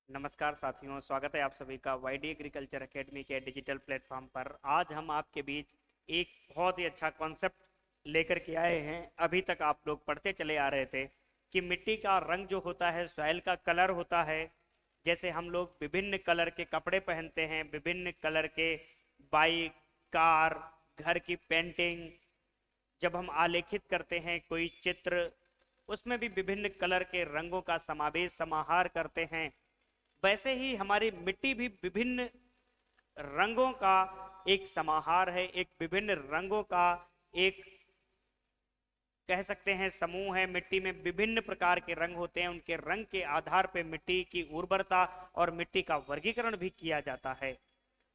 नमस्कार साथियों, स्वागत है आप सभी का वाईडी एग्रीकल्चर एकेडमी के डिजिटल प्लेटफॉर्म पर। आज हम आपके बीच एक बहुत ही अच्छा कॉन्सेप्ट लेकर के आए हैं। अभी तक आप लोग पढ़ते चले आ रहे थे कि मिट्टी का रंग जो होता है, सॉइल का कलर होता है। जैसे हम लोग विभिन्न कलर के कपड़े पहनते हैं, विभिन्न कलर के बाइक, कार, घर की पेंटिंग, जब हम आलेखित करते हैं कोई चित्र, उसमें भी विभिन्न कलर के रंगों का समावेश समाहार करते हैं। वैसे ही हमारी मिट्टी भी विभिन्न रंगों का एक समाहार है, एक विभिन्न रंगों का एक कह सकते हैं समूह है। मिट्टी में विभिन्न प्रकार के रंग होते हैं, उनके रंग के आधार पर मिट्टी की उर्वरता और मिट्टी का वर्गीकरण भी किया जाता है।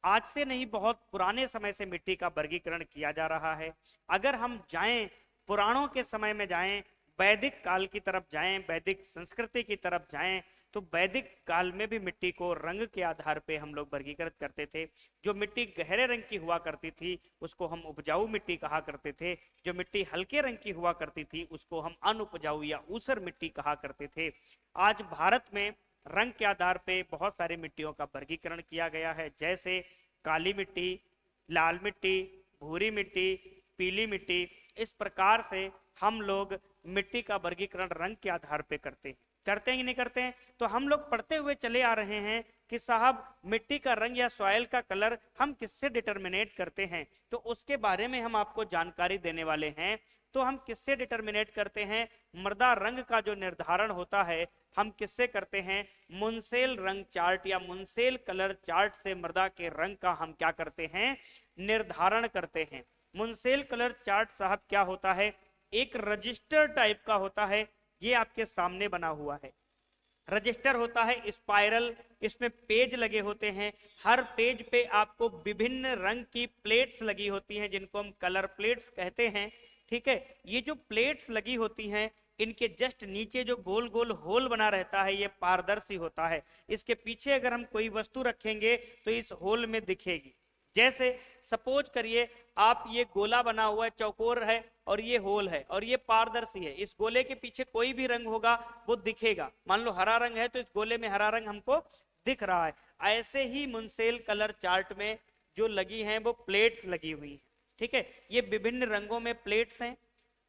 आज से नहीं, बहुत पुराने समय से मिट्टी का वर्गीकरण किया जा रहा है। अगर हम जाएं, पुराणों के समय में जाएं, वैदिक काल की तरफ जाएं, वैदिक संस्कृति की तरफ जाएं, तो वैदिक काल में भी मिट्टी को रंग के आधार पे हम लोग वर्गीकृत करते थे। जो मिट्टी गहरे रंग की हुआ करती थी उसको हम उपजाऊ मिट्टी कहा करते थे। जो मिट्टी हल्के रंग की हुआ करती थी उसको हम अनउपजाऊ या ऊसर मिट्टी कहा करते थे। आज भारत में रंग के आधार पे बहुत सारी मिट्टियों का वर्गीकरण किया गया है, जैसे काली मिट्टी, लाल मिट्टी, भूरी मिट्टी, पीली मिट्टी। इस प्रकार से हम लोग मिट्टी का वर्गीकरण रंग के आधार पे करते हैं कि नहीं करते हैं। तो हम लोग पढ़ते हुए चले आ रहे हैं कि साहब मिट्टी का रंग या सॉइल का कलर हम किससे डिटर्मिनेट करते हैं, तो उसके बारे में हम आपको जानकारी देने वाले हैं। तो हम किससे डिटर्मिनेट करते हैं? मृदा रंग का जो निर्धारण होता है हम किससे करते हैं? मुनसेल रंग चार्ट या मुनसेल कलर चार्ट से मृदा के रंग का हम क्या करते हैं? निर्धारण करते हैं। मुनसेल कलर चार्ट साहब क्या होता है? एक रजिस्टर टाइप का होता है। ये आपके सामने बना हुआ है, रजिस्टर होता है स्पाइरल, इसमें पेज लगे होते हैं। हर पेज पे आपको विभिन्न रंग की प्लेट्स लगी होती हैं जिनको हम कलर प्लेट्स कहते हैं। ठीक है, ये जो प्लेट्स लगी होती हैं इनके जस्ट नीचे जो गोल गोल होल बना रहता है ये पारदर्शी होता है। इसके पीछे अगर हम कोई वस्तु रखेंगे तो इस होल में दिखेगी। जैसे सपोज करिए आप, ये गोला बना हुआ है, चौकोर है और ये होल है और ये पारदर्शी है। इस गोले के पीछे कोई भी रंग होगा वो दिखेगा। मान लो हरा रंग है तो इस गोले में हरा रंग हमको दिख रहा है। ऐसे ही मुनसेल कलर चार्ट में जो लगी हैं वो प्लेट्स लगी हुई हैं। ठीक है, ये विभिन्न रंगों में प्लेट्स हैं।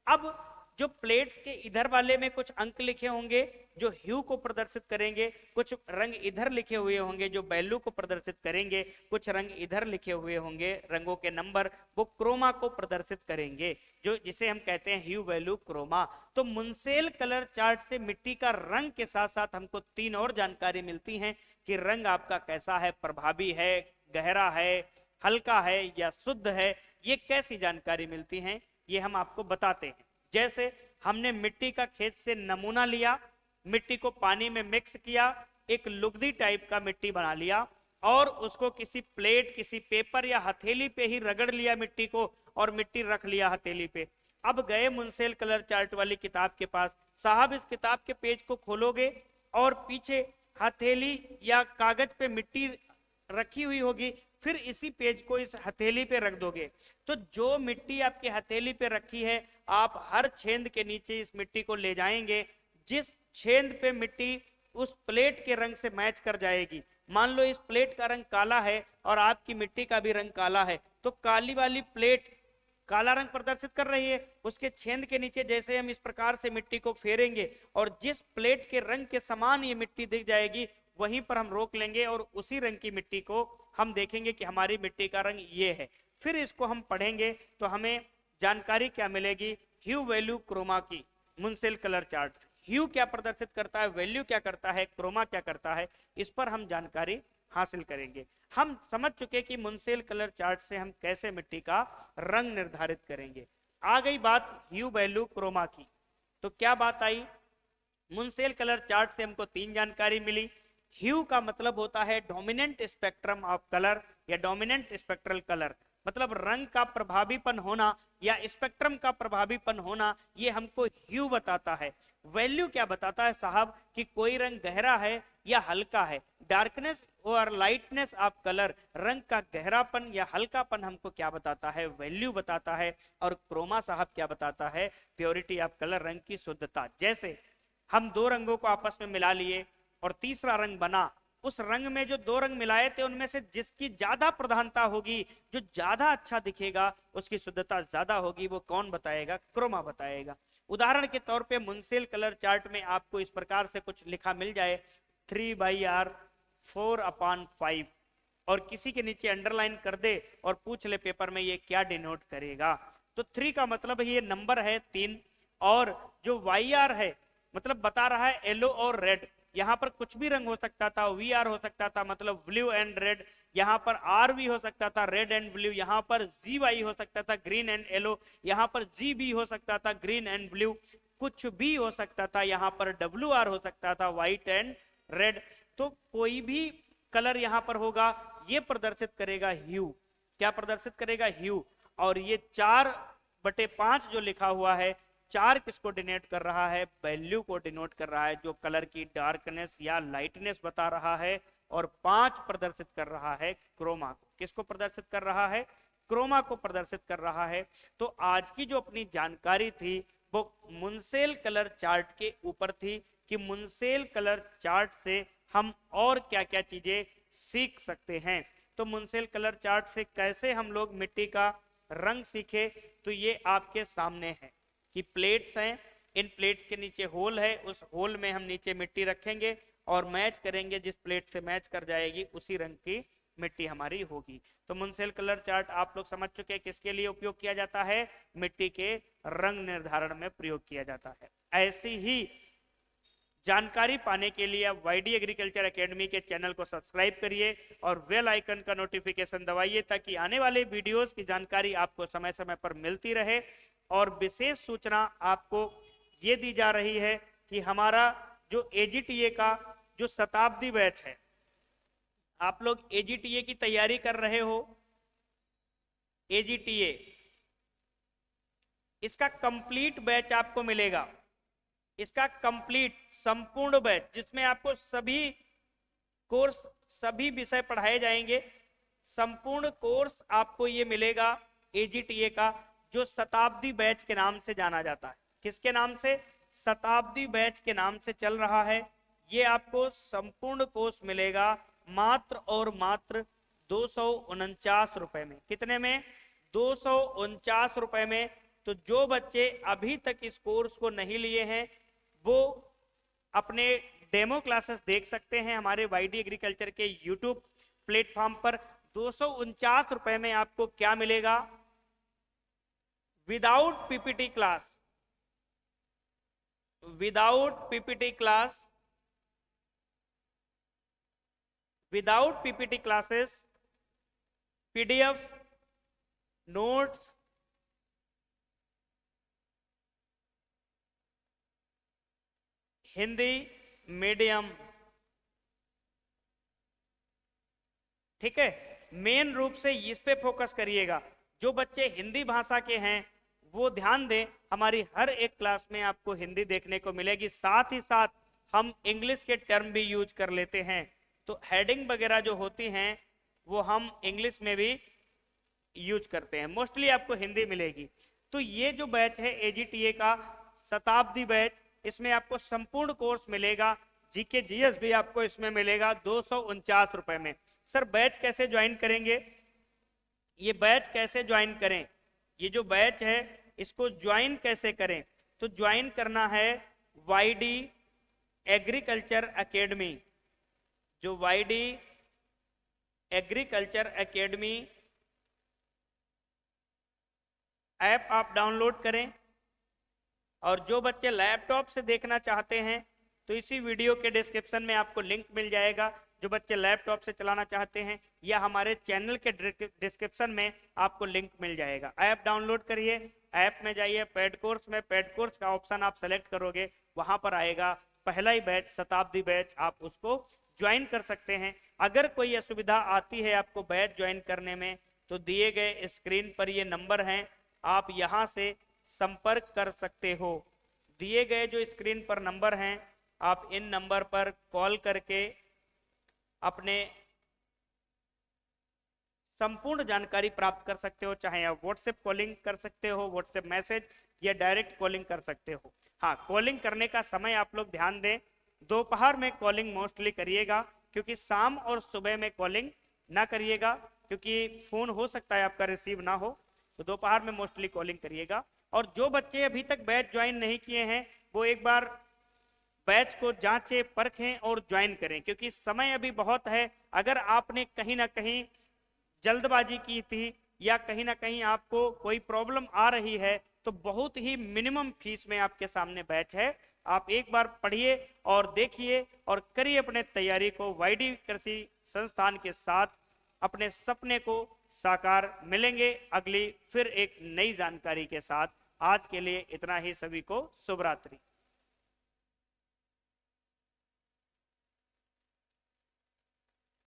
अब जो प्लेट्स के इधर वाले में कुछ अंक लिखे होंगे जो ह्यू को प्रदर्शित करेंगे, कुछ रंग इधर लिखे हुए होंगे जो वैल्यू को प्रदर्शित करेंगे, कुछ रंग इधर लिखे हुए होंगे, रंगों के नंबर, वो क्रोमा को प्रदर्शित करेंगे, जो जिसे हम कहते हैं ह्यू वैल्यू क्रोमा। तो मुनसेल कलर चार्ट से मिट्टी का रंग के साथ साथ हमको तीन और जानकारी मिलती है कि रंग आपका कैसा है, प्रभावी है, गहरा है, हल्का है या शुद्ध है। ये कैसी जानकारी मिलती है ये हम आपको बताते हैं। जैसे हमने मिट्टी का खेत से नमूना लिया, मिट्टी को पानी में मिक्स किया, एक लुगदी टाइप का मिट्टी बना लिया और उसको किसी प्लेट, किसी पेपर या हथेली पे ही रगड़ लिया मिट्टी को और मिट्टी रख लिया हथेली पे। अब गए मुनसेल कलर चार्ट वाली किताब के पास, साहब इस किताब के पेज को खोलोगे और पीछे हथेली या कागज पे मिट्टी रखी हुई होगी, फिर इसी पेज को इस हथेली पे रख दोगे तो जो मिट्टी आपके हथेली पे रखी है आप हर छेद के नीचे इस मिट्टी को ले जाएंगे। जिस छेद पे मिट्टी उस प्लेट के रंग से मैच कर जाएगी, मान लो इस प्लेट का रंग काला है और आपकी मिट्टी का भी रंग काला है, तो काली वाली प्लेट काला रंग प्रदर्शित कर रही है, उसके छेद के नीचे जैसे हम इस प्रकार से मिट्टी को फेरेंगे और जिस प्लेट के रंग के समान ये मिट्टी दिख जाएगी वहीं पर हम रोक लेंगे और उसी रंग की मिट्टी को हम देखेंगे कि हमारी मिट्टी का रंग ये है। फिर इसको हम पढ़ेंगे तो हमें जानकारी क्या मिलेगी? ह्यू वैल्यू क्रोमा की। मुनसेल कलर चार्ट ह्यू क्या प्रदर्शित करता है, वैल्यू क्या करता है, क्रोमा क्या करता है, इस पर हम जानकारी हासिल करेंगे। हम समझ चुके कि मुनसेल कलर चार्ट से हम कैसे मिट्टी का रंग निर्धारित करेंगे। आ गई बात ह्यू वैल्यू क्रोमा की। तो क्या बात आई? मुनसेल कलर चार्ट से हमको तीन जानकारी मिली। ह्यू का मतलब होता है डोमिनेंट स्पेक्ट्रम ऑफ कलर या डोमिनेंट स्पेक्ट्रल कलर, मतलब रंग का प्रभावीपन होना या स्पेक्ट्रम का प्रभावीपन होना, ये हमको ह्यू बताता है। वैल्यू क्या बताता है साहब? कि कोई रंग गहरा है या हल्का है। डार्कनेस और लाइटनेस ऑफ कलर, रंग का गहरापन या हल्कापन हमको क्या बताता है? वैल्यू बताता है। और क्रोमा साहब क्या बताता है? प्योरिटी ऑफ कलर, रंग की शुद्धता। जैसे हम दो रंगों को आपस में मिला लिए और तीसरा रंग बना, उस रंग में जो दो रंग मिलाए थे उनमें से जिसकी ज्यादा प्रधानता होगी, जो ज्यादा अच्छा दिखेगा, उसकी शुद्धता ज्यादा होगी, वो कौन बताएगा? क्रोमा बताएगा। उदाहरण के तौर पे मुंसेल कलर चार्ट में आपको इस प्रकार से कुछ लिखा मिल जाए 3/r 4/5 और किसी के नीचे अंडरलाइन कर दे और पूछ ले पेपर में ये क्या डिनोट करेगा, तो 3 का मतलब ये नंबर है 3, और जो YR है मतलब बता रहा है येलो और रेड, यहां पर कुछ भी रंग हो सकता था, VR हो सकता था मतलब ब्लू एंड रेड, यहां पर RV हो सकता था रेड एंड ब्लू, यहां पर GY हो सकता था ग्रीन एंड येलो, यहां पर GB हो सकता था ग्रीन एंड ब्लू, कुछ भी हो सकता था, यहां पर WR हो सकता था व्हाइट एंड रेड। तो कोई भी कलर यहां पर होगा ये प्रदर्शित करेगा ह्यू। क्या प्रदर्शित करेगा? ह्यू। और ये 4/5 जो लिखा हुआ है, 4 किसको डिनोट कर रहा है? वैल्यू को डिनोट कर रहा है, जो कलर की डार्कनेस या लाइटनेस बता रहा है, और 5 प्रदर्शित कर रहा है क्रोमा को। किसको प्रदर्शित कर रहा है? क्रोमा को प्रदर्शित कर रहा है। तो आज की जो अपनी जानकारी थी वो मुंसेल कलर चार्ट के ऊपर थी कि मुंसेल कलर चार्ट से हम और क्या क्या चीजें सीख सकते हैं। तो मुंसेल कलर चार्ट से कैसे हम लोग मिट्टी का रंग सीखे, तो ये आपके सामने है कि प्लेट्स हैं, इन प्लेट्स के नीचे होल है, उस होल में हम नीचे मिट्टी रखेंगे और मैच करेंगे, जिस प्लेट से मैच कर जाएगी उसी रंग की मिट्टी हमारी होगी। तो मुंसेल कलर चार्ट आप लोग समझ चुके हैं किसके लिए उपयोग किया जाता है? मिट्टी के रंग निर्धारण में प्रयोग किया जाता है। ऐसी ही जानकारी पाने के लिए आप वाईडी एग्रीकल्चर एकेडमी के चैनल को सब्सक्राइब करिए और बेल आइकन का नोटिफिकेशन दबाइए ताकि आने वाले वीडियोस की जानकारी आपको समय समय पर मिलती रहे। और विशेष सूचना आपको ये दी जा रही है कि हमारा जो एजीटीए का जो शताब्दी बैच है, आप लोग एजीटीए की तैयारी कर रहे हो, एजीटीए इसका कंप्लीट बैच आपको मिलेगा, इसका कंप्लीट संपूर्ण बैच जिसमें आपको सभी कोर्स सभी विषय पढ़ाए जाएंगे, संपूर्ण कोर्स आपको ये मिलेगा एजीटीए का, जो शताब्दी बैच के नाम से जाना जाता है। किसके नाम से? शताब्दी बैच के नाम से चल रहा है। ये आपको संपूर्ण कोर्स मिलेगा मात्र और मात्र 249 रुपए में। कितने में? 249 रुपए में। तो जो बच्चे अभी तक इस कोर्स को नहीं लिए हैं वो अपने डेमो क्लासेस देख सकते हैं हमारे वाईडी एग्रीकल्चर के यूट्यूब प्लेटफॉर्म पर। 249 रुपए में आपको क्या मिलेगा? Without PPT class, without PPT class, without PPT classes, PDF, notes, Hindi medium, ठीक है। मेन रूप से इस पे फोकस करिएगा। जो बच्चे हिंदी भाषा के हैं वो ध्यान दें, हमारी हर एक क्लास में आपको हिंदी देखने को मिलेगी, साथ ही साथ हम इंग्लिश के टर्म भी यूज कर लेते हैं। तो हेडिंग वगैरह जो होती हैं वो हम इंग्लिश में भी यूज करते हैं, मोस्टली आपको हिंदी मिलेगी। तो ये जो बैच है एजीटीए का शताब्दी बैच, इसमें आपको संपूर्ण कोर्स मिलेगा, जीके जीएस भी आपको इसमें मिलेगा 249 रुपए में। सर बैच कैसे ज्वाइन करेंगे? ये बैच कैसे ज्वाइन करें? ये जो बैच है इसको ज्वाइन कैसे करें? तो ज्वाइन करना है वाईडी एग्रीकल्चर एकेडमी, जो वाईडी एग्रीकल्चर एकेडमी ऐप आप डाउनलोड करें। और जो बच्चे लैपटॉप से देखना चाहते हैं तो इसी वीडियो के डिस्क्रिप्शन में आपको लिंक मिल जाएगा। जो बच्चे लैपटॉप से चलाना चाहते हैं या हमारे चैनल के डिस्क्रिप्शन में आपको लिंक मिल जाएगा। ऐप डाउनलोड करिए, ऐप में जाइए, पेड कोर्स में पेड कोर्स का ऑप्शन आप सेलेक्ट करोगे, वहां पर आएगा पहला ही बैच शताब्दी बैच, आप उसको ज्वाइन कर सकते हैं। अगर कोई असुविधा आती है आपको बैच ज्वाइन करने में तो दिए गए स्क्रीन पर ये नंबर हैं, आप यहां से संपर्क कर सकते हो। दिए गए जो स्क्रीन पर नंबर हैं आप इन नंबर पर कॉल करके अपने संपूर्ण जानकारी प्राप्त कर सकते हो, चाहे आप व्हाट्सएप कॉलिंग कर सकते हो, व्हाट्सएप मैसेज या डायरेक्ट कॉलिंग कर सकते हो। हाँ, कॉलिंग करने का समय आप लोग ध्यान दें, दोपहर में कॉलिंग मोस्टली करिएगा, क्योंकि शाम और सुबह में कॉलिंग ना करिएगा, क्योंकि फोन हो सकता है आपका रिसीव ना हो, तो दोपहर में मोस्टली कॉलिंग करिएगा। और जो बच्चे अभी तक बैच ज्वाइन नहीं किए हैं वो एक बार बैच को जांचें परखें और ज्वाइन करें, क्योंकि समय अभी बहुत है। अगर आपने कहीं ना कहीं जल्दबाजी की थी या कहीं ना कहीं आपको कोई प्रॉब्लम आ रही है तो बहुत ही मिनिमम फीस में आपके सामने बैच है। आप एक बार पढ़िए और देखिए और करिए अपने तैयारी को। वाईडी कृषि संस्थान के साथ अपने सपने को साकार। मिलेंगे अगली फिर एक नई जानकारी के साथ। आज के लिए इतना ही। सभी को शुभ रात्रि।